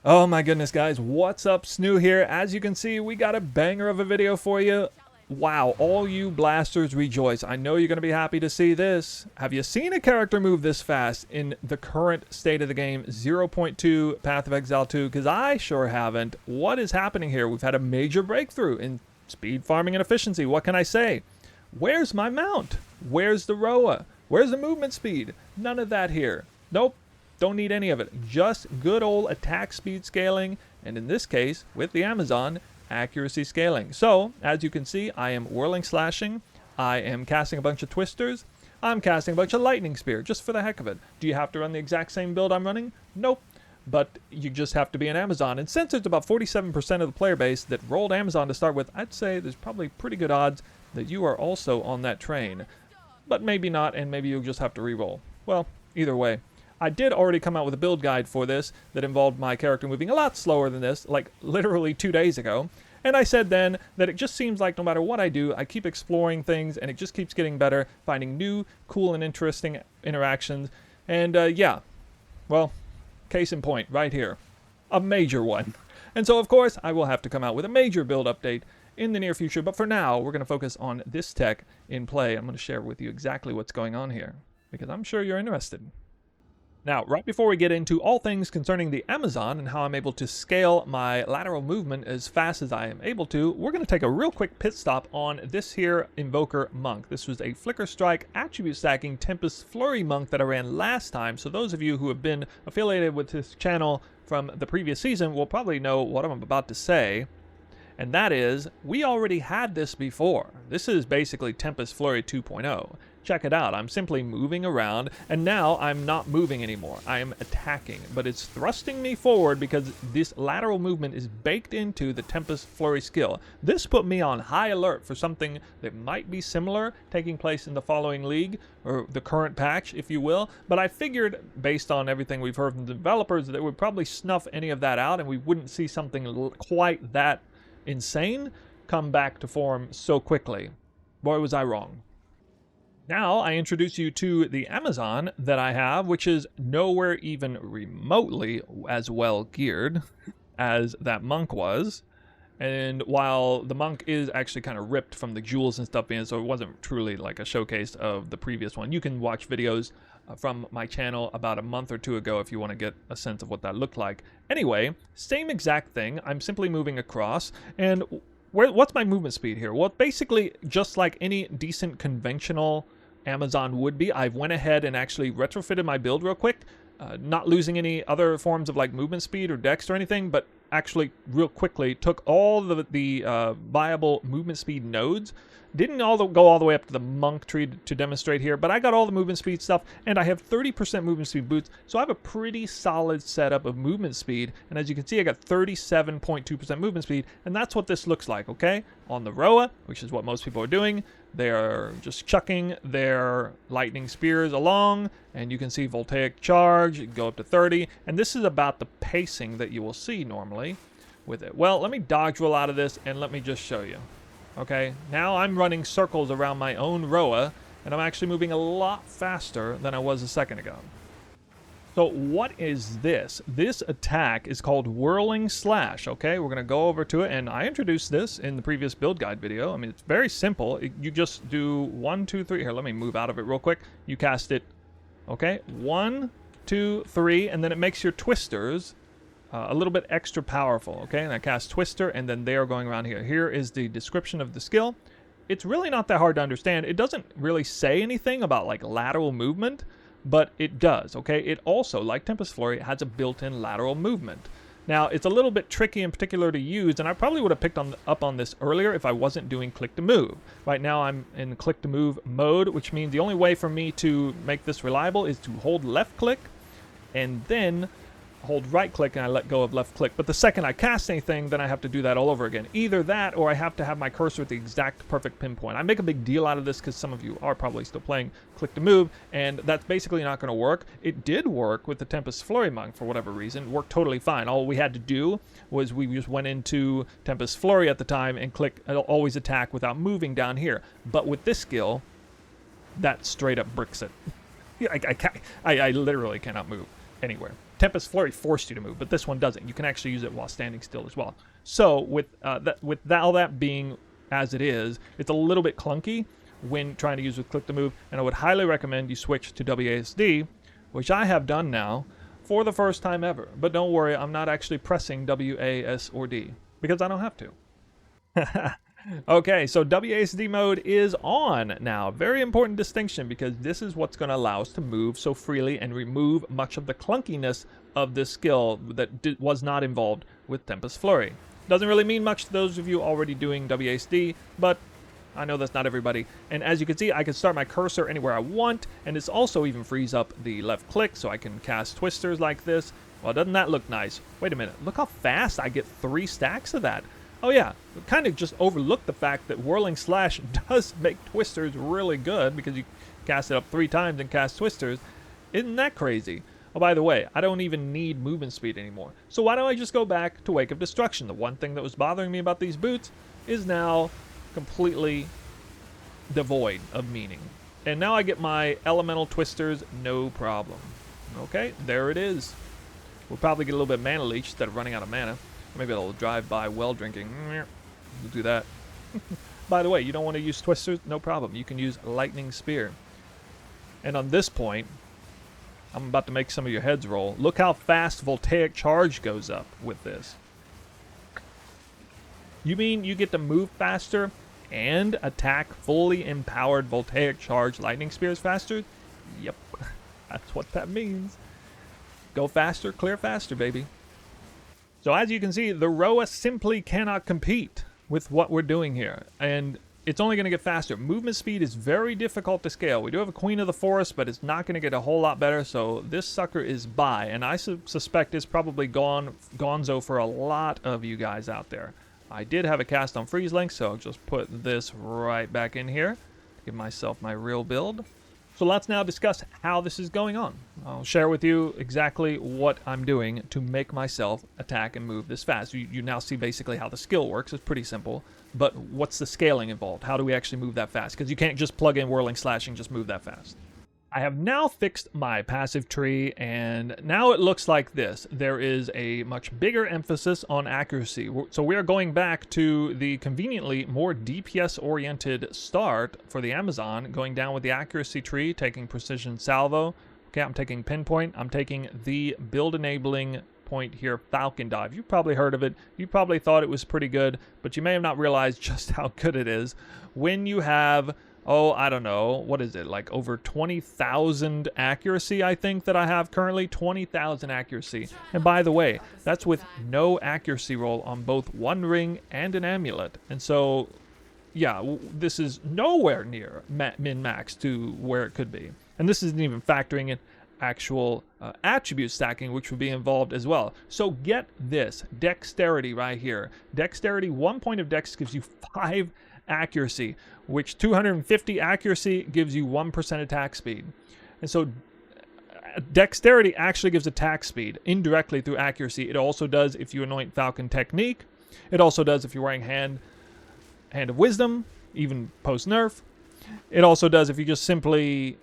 Oh my goodness, guys, what's up? Snoo here. As you can see, we got a banger of a video for you. Wow, all you blasters rejoice. I know you're going to be happy to see this. Have you seen a character move this fast in the current state of the game, 0.2 Path of Exile 2? Because I sure haven't. What is happening here? We've had a major breakthrough in speed farming and efficiency. What can I say? Where's my mount? Where's the Rhoa? Where's the movement speed? None of that here. Nope. Don't need any of it. Just good old attack speed scaling, and in this case, with the Amazon, accuracy scaling. So, as you can see, I am whirling slashing, I am casting a bunch of twisters, I'm casting a bunch of lightning spear, just for the heck of it. Do you have to run the exact same build I'm running? Nope. But you just have to be an Amazon. And since there's about 47% of the player base that rolled Amazon to start with, I'd say there's probably pretty good odds that you are also on that train. But maybe not, and maybe you'll just have to re-roll. Well, either way. I did already come out with a build guide for this that involved my character moving a lot slower than this, like literally 2 days ago. And I said then that it just seems like no matter what I do, I keep exploring things and it just keeps getting better, finding new, cool, and interesting interactions. And yeah, well, case in point, right here. A major one. And so, of course, I will have to come out with a major build update in the near future. But for now, we're going to focus on this tech in play. I'm going to share with you exactly what's going on here, because I'm sure you're interested. Now, right before we get into all things concerning the Amazon and how I'm able to scale my lateral movement as fast as I am able to, we're going to take a real quick pit stop on this here Invoker Monk. This was a Flicker Strike attribute stacking Tempest Flurry Monk that I ran last time, so those of you who have been affiliated with this channel from the previous season will probably know what I'm about to say. And that is, we already had this before. This is basically Tempest Flurry 2.0. Check it out. I'm simply moving around, and now I'm not moving anymore. I am attacking, but it's thrusting me forward because this lateral movement is baked into the Tempest Flurry skill. This put me on high alert for something that might be similar taking place in the following league, or the current patch, if you will, but I figured, based on everything we've heard from the developers, that it would probably snuff any of that out, and we wouldn't see something quite that insane come back to form so quickly. Boy, was I wrong. Now I introduce you to the Amazon that I have, which is nowhere even remotely as well geared as that monk was. And while the monk is actually kind of ripped from the jewels and stuff in, so it wasn't truly like a showcase of the previous one. You can watch videos from my channel about a month or two ago if you want to get a sense of what that looked like. Anyway, same exact thing. I'm simply moving across, and what's my movement speed here? Well, basically just like any decent conventional Amazon would be. I went ahead and actually retrofitted my build real quick, not losing any other forms of like movement speed or dex or anything, but actually real quickly took all the viable movement speed nodes. Didn't go all the way up to the monk tree to demonstrate here, but I got all the movement speed stuff, and I have 30% movement speed boots, so I have a pretty solid setup of movement speed, and as you can see, I got 37.2% movement speed, and that's what this looks like, okay? On the Rhoa, which is what most people are doing, they are just chucking their lightning spears along, and you can see voltaic charge, go up to 30, and this is about the pacing that you will see normally with it. Well, let me dodge roll out of this, and let me just show you. Okay, now I'm running circles around my own Rhoa, and I'm actually moving a lot faster than I was a second ago. So what is this? This attack is called Whirling Slash, okay? We're going to go over to it, and I introduced this in the previous build guide video. I mean, it's very simple. You just do 1, 2, 3. Here, let me move out of it real quick. You cast it, okay? 1, 2, 3, and then it makes your twisters a little bit extra powerful, okay? And I cast Twister, and then they are going around here. Here is the description of the skill. It's really not that hard to understand. It doesn't really say anything about, like, lateral movement, but it does, okay? It also, like Tempest Flurry, has a built-in lateral movement. Now, it's a little bit tricky in particular to use, and I probably would have picked up on this earlier if I wasn't doing click to move. Right now, I'm in click to move mode, which means the only way for me to make this reliable is to hold left click, and then hold right click and I let go of left click. But the second I cast anything, then I have to do that all over again. Either that, or I have to have my cursor at the exact perfect pinpoint. I make a big deal out of this because some of you are probably still playing click to move, and that's basically not going to work. It did work with the Tempest Flurry Monk for whatever reason. It worked totally fine. All we had to do was we just went into Tempest Flurry at the time and click always attack without moving down here. But with this skill, that straight up bricks it. I literally cannot move anywhere. Tempest Flurry forced you to move, but this one doesn't. You can actually use it while standing still as well. So with all that being as it is, it's a little bit clunky when trying to use with click to move, and I would highly recommend you switch to WASD, which I have done now for the first time ever. But don't worry, I'm not actually pressing WAS or D because I don't have to. Okay, so WASD mode is on now. Very important distinction, because this is what's going to allow us to move so freely and remove much of the clunkiness of this skill that was not involved with Tempest Flurry. Doesn't really mean much to those of you already doing WASD, but I know that's not everybody. And as you can see, I can start my cursor anywhere I want, and this also even frees up the left click so I can cast twisters like this. Well, doesn't that look nice? Wait a minute, look how fast I get 3 stacks of that. Oh yeah, kind of just overlooked the fact that Whirling Slash does make twisters really good, because you cast it up 3 times and cast twisters. Isn't that crazy? Oh, by the way, I don't even need movement speed anymore. So why don't I just go back to Wake of Destruction? The one thing that was bothering me about these boots is now completely devoid of meaning. And now I get my elemental twisters, no problem. Okay, there it is. We'll probably get a little bit of mana leech instead of running out of mana. Maybe it'll drive by well drinking. We'll do that. By the way, you don't want to use twisters? No problem. You can use lightning spear. And on this point, I'm about to make some of your heads roll. Look how fast voltaic charge goes up with this. You mean you get to move faster and attack fully empowered voltaic charge lightning spears faster? Yep, that's what that means. Go faster, clear faster, baby. So as you can see, the Rhoa simply cannot compete with what we're doing here, and it's only going to get faster. Movement speed is very difficult to scale. We do have a Queen of the Forest, but it's not going to get a whole lot better, so this sucker is bye, and I suspect it's probably gonzo for a lot of you guys out there. I did have a cast on Freeze Link, so I'll just put this right back in here. Give myself my real build. So let's now discuss how this is going on. I'll share with you exactly what I'm doing to make myself attack and move this fast. You now see basically how the skill works. It's pretty simple. But what's the scaling involved? How do we actually move that fast? Because you can't just plug in Whirling Slash and just move that fast. I have now fixed my passive tree, and now it looks like this. There is a much bigger emphasis on accuracy. So we are going back to the conveniently more DPS-oriented start for the Amazon, going down with the accuracy tree, taking precision salvo. Okay, I'm taking pinpoint. I'm taking the build-enabling point here, Falcon Dive. You've probably heard of it. You probably thought it was pretty good, but you may have not realized just how good it is. When you have... oh, I don't know, what is it, like over 20,000 accuracy, I think, that I have currently? 20,000 accuracy. And by the way, that's with no accuracy roll on both one ring and an amulet. And so, yeah, this is nowhere near min-max to where it could be. And this isn't even factoring in actual attribute stacking, which would be involved as well. So get this, dexterity right here. Dexterity, 1 point of dex gives you 5 accuracy, which 250 accuracy gives you 1% attack speed. And so dexterity actually gives attack speed indirectly through accuracy. It also does if you anoint Falcon Technique. It also does if you're wearing Hand of Wisdom, even post nerf. It also does if you just simply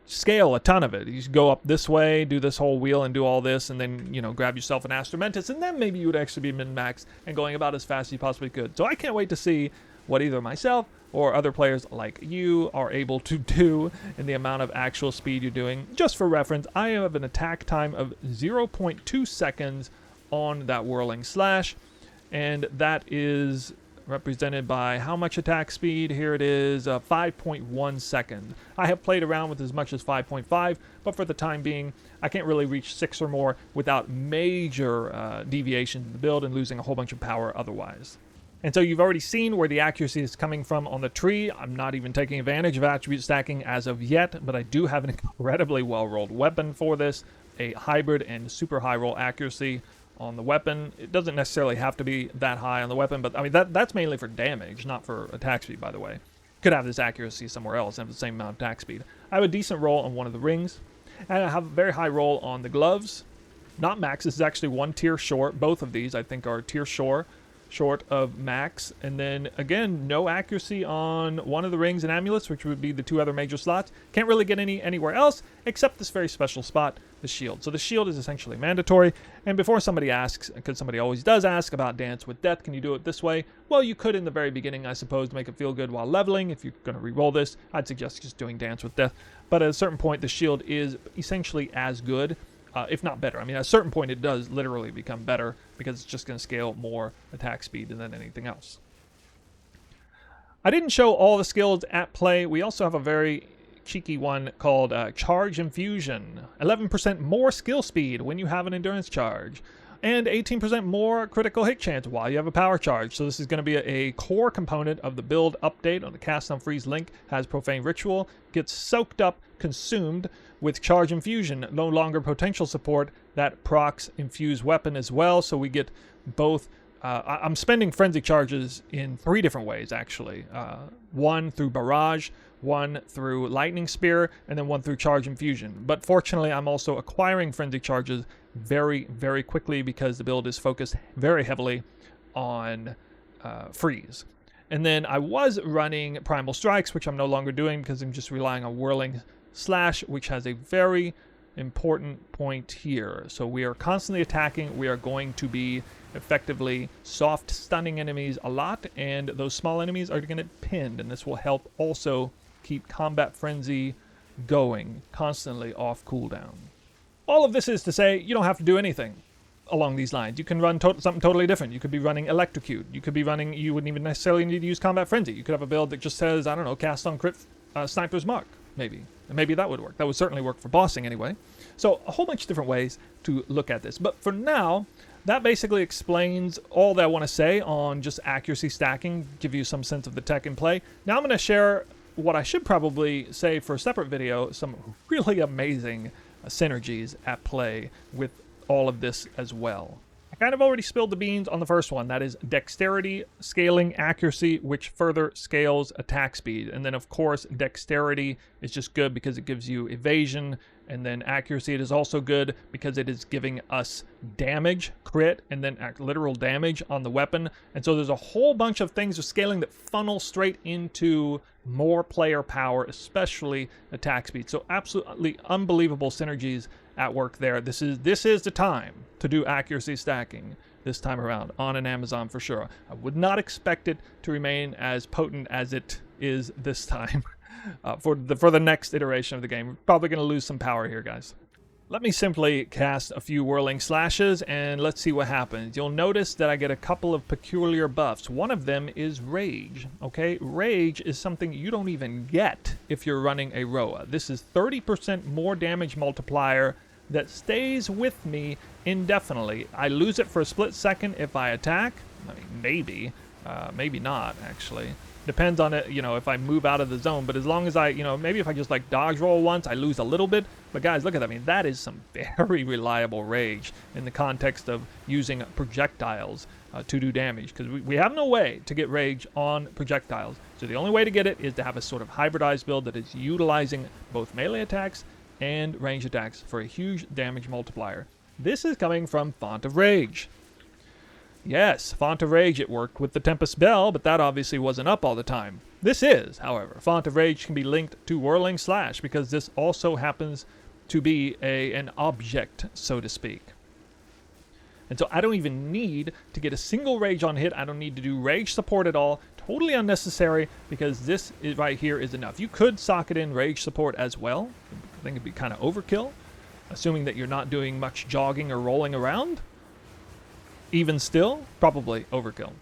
scale a ton of it. You just go up this way, do this whole wheel and do all this, and then, you know, grab yourself an Astromentus, and then maybe you would actually be min-max and going about as fast as you possibly could. So I can't wait to see what either myself or other players like you are able to do in the amount of actual speed you're doing. Just for reference, I have an attack time of 0.2 seconds on that Whirling Slash, and that is represented by how much attack speed? Here it is, 5.1 seconds. I have played around with as much as 5.5, but for the time being, I can't really reach 6 or more without major deviations in the build and losing a whole bunch of power otherwise. And so you've already seen where the accuracy is coming from on the tree. I'm not even taking advantage of attribute stacking as of yet, but I do have an incredibly well-rolled weapon for this, a hybrid and super high roll accuracy on the weapon. It doesn't necessarily have to be that high on the weapon, but I mean that's mainly for damage, not for attack speed, by the way. Could have this accuracy somewhere else and have the same amount of attack speed. I have a decent roll on one of the rings, and I have a very high roll on the gloves. Not max, this is actually 1 tier short. Both of these I think are tier short of max. And then again, no accuracy on one of the rings and amulets, which would be the 2 other major slots. Can't really get anywhere else except this very special spot the shield. So the shield is essentially mandatory. And before somebody asks, because somebody always does ask about Dance with Death, can you do it this way? Well, you could in the very beginning, I suppose, to make it feel good while leveling. If you're going to re-roll this, I'd suggest just doing Dance with Death. But at a certain point, the shield is essentially as good, if not better. I mean, at a certain point, it does literally become better because it's just going to scale more attack speed than anything else. I didn't show all the skills at play. We also have a very cheeky one called Charge Infusion. 11% more skill speed when you have an endurance charge. And 18% more critical hit chance while you have a power charge. So this is going to be a core component of the build update on the Cast on Freeze link. Has Profane Ritual. Gets soaked up, consumed with Charge Infusion. No longer potential support. That procs Infuse Weapon as well. So we get both. I'm spending Frenzy Charges in 3 different ways, actually. One through Barrage, one through Lightning Spear, and then one through Charge Infusion. But fortunately, I'm also acquiring Frenzy Charges very, very quickly because the build is focused very heavily on Freeze. And then I was running Primal Strikes, which I'm no longer doing because I'm just relying on Whirling Slash, which has a very important point here. So we are constantly attacking. We are going to be effectively soft stunning enemies a lot, and those small enemies are going to get pinned, and this will help also keep Combat Frenzy going constantly off cooldown. All of this is to say you don't have to do anything along these lines. You can run something totally different. You could be running Electrocute. You could be running, you wouldn't even necessarily need to use Combat Frenzy. You could have a build that just says, I don't know, Cast on Crit Sniper's Mark, maybe. And maybe that would work. That would certainly work for bossing anyway. So a whole bunch of different ways to look at this. But for now, that basically explains all that I want to say on just accuracy stacking, give you some sense of the tech in play. Now I'm going to share what I should probably say for a separate video, some really amazing synergies at play with all of this as well. I kind of already spilled the beans on the first one. That is Dexterity scaling accuracy, which further scales attack speed. And then, of course, Dexterity is just good because it gives you evasion. And then accuracy, it is also good because it is giving us damage, crit, and then literal damage on the weapon. And so there's a whole bunch of things with scaling that funnel straight into more player power, especially attack speed. So absolutely unbelievable synergies at work there. This is the time to do accuracy stacking this time around on an Amazon for sure. I would not expect it to remain as potent as it is this time. For the next iteration of the game. We're probably going to lose some power here, guys. Let me simply cast a few Whirling Slashes, and let's see what happens. You'll notice that I get a couple of peculiar buffs. One of them is Rage, okay? Rage is something you don't even get if you're running a Rhoa. This is 30% more damage multiplier that stays with me indefinitely. I lose it for a split second if I attack. I mean, maybe not, actually. Depends on it, you know, if I move out of the zone. But as long as I, you know, maybe if I just like dodge roll once, I lose a little bit. But guys, look at that. I mean, that is some very reliable rage in the context of using projectiles to do damage. Because we have no way to get rage on projectiles. So the only way to get it is to have a sort of hybridized build that is utilizing both melee attacks and range attacks for a huge damage multiplier. This is coming from Font of Rage. Yes, Font of Rage, it worked with the Tempest Bell, but that obviously wasn't up all the time. This is, however, Font of Rage can be linked to Whirling Slash because this also happens to be an object, so to speak. And so I don't even need to get a single Rage on hit. I don't need to do Rage support at all. Totally unnecessary because this is right here is enough. You could socket in Rage support as well. I think it'd be kind of overkill, assuming that you're not doing much jogging or rolling around. Even still, probably overkill.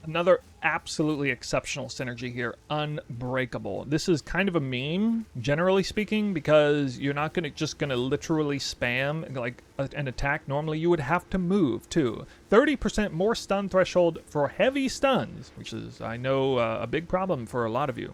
Another absolutely exceptional synergy here, Unbreakable. This is kind of a meme, generally speaking, because you're not just gonna literally spam like an attack. Normally you would have to move too. 30% more stun threshold for heavy stuns, which is, I know, a big problem for a lot of you,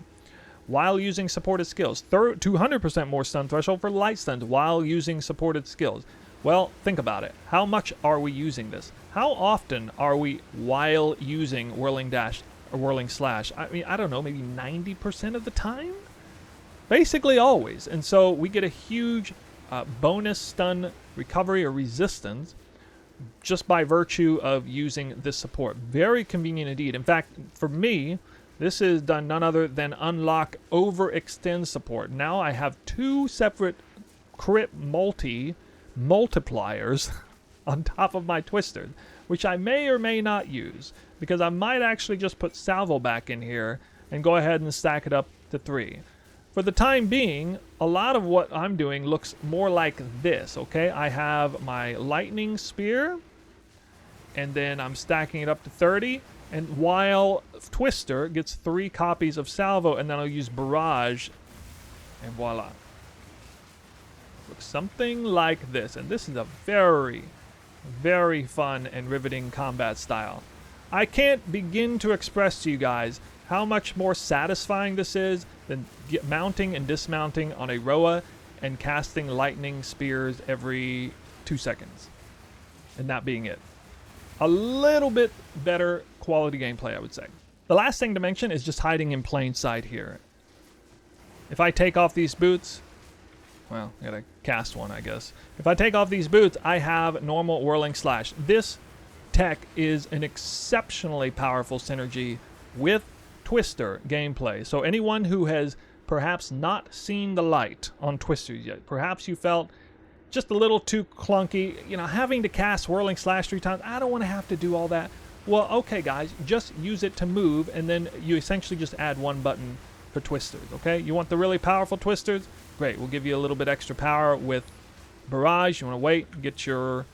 while using supported skills. 200% more stun threshold for light stuns while using supported skills. Well, think about it. How much are we using this? How often are we while using Whirling Dash or Whirling Slash? I mean, I don't know, maybe 90% of the time? Basically always. And so we get a huge bonus stun recovery or resistance just by virtue of using this support. Very convenient indeed. In fact, for me, this is done none other than unlock Overextend support. Now I have 2 separate crit multi multipliers on top of my twisters, which I may or may not use, because I might actually just put salvo back in here and go ahead and stack it up to 3. For the time being, a lot of what I'm doing looks more like this, okay? I have my lightning spear, and then I'm stacking it up to 30, and while Twister gets 3 copies of salvo, and then I'll use barrage, and voila. Looks something like this, and this is a very, very fun and riveting combat style. I can't begin to express to you guys how much more satisfying this is than mounting and dismounting on a Rhoa and casting lightning spears every 2 seconds. And that being it. A little bit better quality gameplay, I would say. The last thing to mention is just hiding in plain sight here. If I take off these boots, well, I gotta cast one, I guess. If I take off these boots, I have normal Whirling Slash. This tech is an exceptionally powerful synergy with Twister gameplay. So anyone who has perhaps not seen the light on Twisters yet, perhaps you felt just a little too clunky, you know, having to cast Whirling Slash 3 times, I don't want to have to do all that. Well, okay guys, just use it to move, and then you essentially just add 1 button for Twisters, okay? You want the really powerful Twisters? Great, we'll give you a little bit extra power with Barrage. You want to wait, get your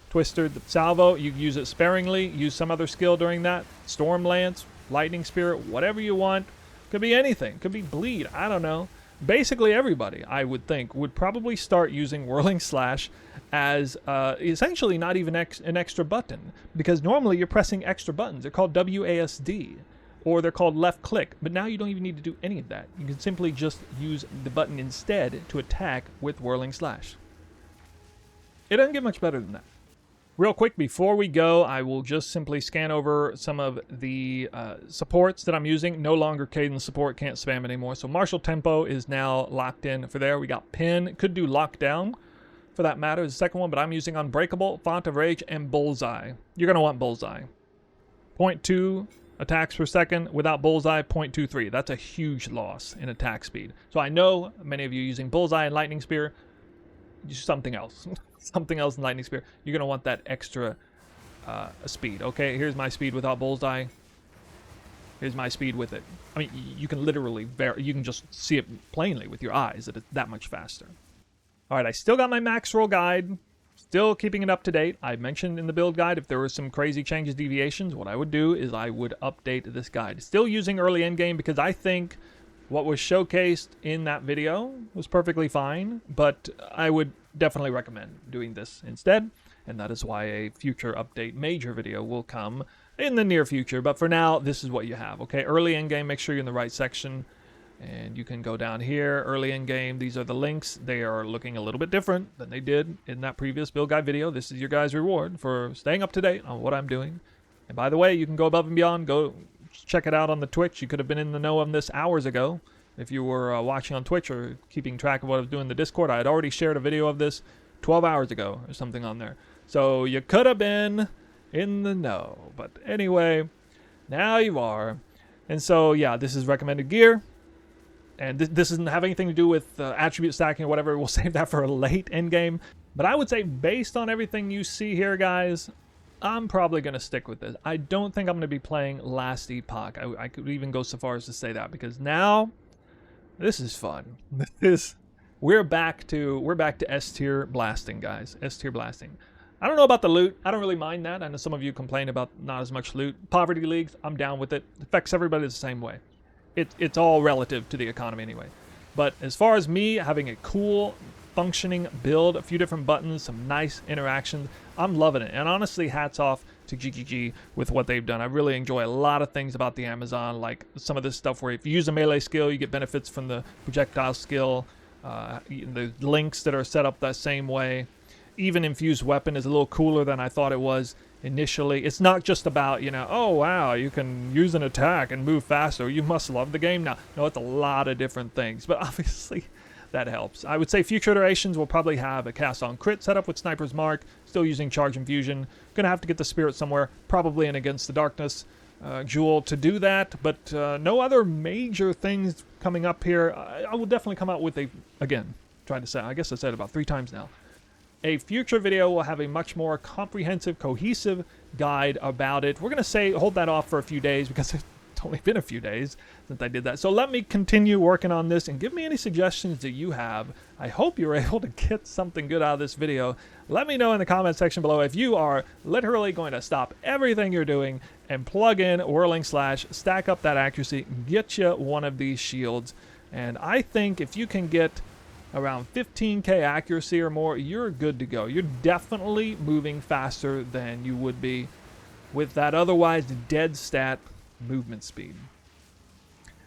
Twister, the salvo, you use it sparingly, use some other skill during that, Storm Lance, Lightning Spirit, whatever you want. Could be anything, could be Bleed, I don't know. Basically everybody, I would think, would probably start using Whirling Slash as essentially not even an extra button, because normally you're pressing extra buttons. They're called WASD, or they're called left click, but now you don't even need to do any of that. You can simply just use the button instead to attack with Whirling Slash. It doesn't get much better than that. Real quick, before we go, I will just simply scan over some of the supports that I'm using. No longer Cadence support, can't spam anymore. So Martial Tempo is now locked in for there. We got Pin, could do Lockdown for that matter, is the second one, but I'm using Unbreakable, Font of Rage, and Bullseye. You're going to want Bullseye. 0.2 attacks per second, without Bullseye, 0.23. That's a huge loss in attack speed. So I know many of you using Bullseye and Lightning Spear, use something else. Something else in Lightning Spear. You're going to want that extra speed. Okay, here's my speed without Bullseye. Here's my speed with it. I mean, you can literally, you can just see it plainly with your eyes that it's that much faster. All right, I still got my max roll guide. Still keeping it up to date. I mentioned in the build guide if there were some crazy changes, deviations, what I would do is I would update this guide. Still using early endgame because I think what was showcased in that video was perfectly fine, but I would definitely recommend doing this instead, and that is why a future update major video will come in the near future. But for now, this is what you have, okay? Early endgame, make sure you're in the right section, and you can go down here, early endgame. These are the links. They are looking a little bit different than they did in that previous build guide video. This is your guys' reward for staying up to date on what I'm doing. And by the way, you can go above and beyond. Go check it out on the Twitch. You could have been in the know of this hours ago if you were watching on Twitch or keeping track of what I was doing in the Discord. I had already shared a video of this 12 hours ago or something on there. So you could have been in the know. But anyway, now you are. And so, yeah, this is recommended gear. And this doesn't have anything to do with attribute stacking or whatever. We'll save that for a late endgame. But I would say based on everything you see here, guys, I'm probably going to stick with this. I don't think I'm going to be playing Last Epoch. I could even go so far as to say that, because now this is fun. We're back to S tier blasting, guys. S tier blasting. I don't know about the loot. I don't really mind that. I know some of you complain about not as much loot. Poverty Leagues, I'm down with it. It affects everybody the same way. It's all relative to the economy anyway. But as far as me having a cool, functioning build, a few different buttons, some nice interactions, I'm loving it. And honestly, hats off to GGG with what they've done. I really enjoy a lot of things about the Amazon, like some of this stuff where if you use a melee skill, you get benefits from the projectile skill, the links that are set up that same way. Even infused weapon is a little cooler than I thought it was initially. It's not just about, you know, oh wow, you can use an attack and move faster. You must love the game now. No, it's a lot of different things, but obviously that helps. I would say future iterations will probably have a cast on crit setup with Sniper's Mark, still using charge infusion. Gonna have to get the spirit somewhere, probably in Against the Darkness jewel to do that, but no other major things coming up here. I will definitely come out with again, trying to say, I guess I said it about 3 times now. A future video will have a much more comprehensive, cohesive guide about it. We're going to hold that off for a few days because it's only been a few days since I did that. So let me continue working on this and give me any suggestions that you have. I hope you were able to get something good out of this video. Let me know in the comment section below if you are literally going to stop everything you're doing and plug in Whirling Slash, stack up that accuracy, get you one of these shields. And I think if you can get around 15k accuracy or more, you're good to go. You're definitely moving faster than you would be with that otherwise dead stat movement speed.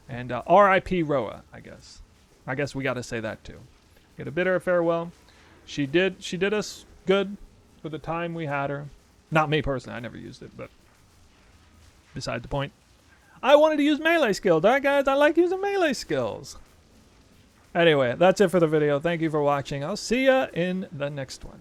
And RIP Rhoa, I guess. I guess we got to say that too. Get a bitter farewell. She did us good for the time we had her. Not me personally, I never used it, but beside the point. I wanted to use melee skills. All right, guys, I like using melee skills. Anyway, that's it for the video. Thank you for watching. I'll see ya in the next one.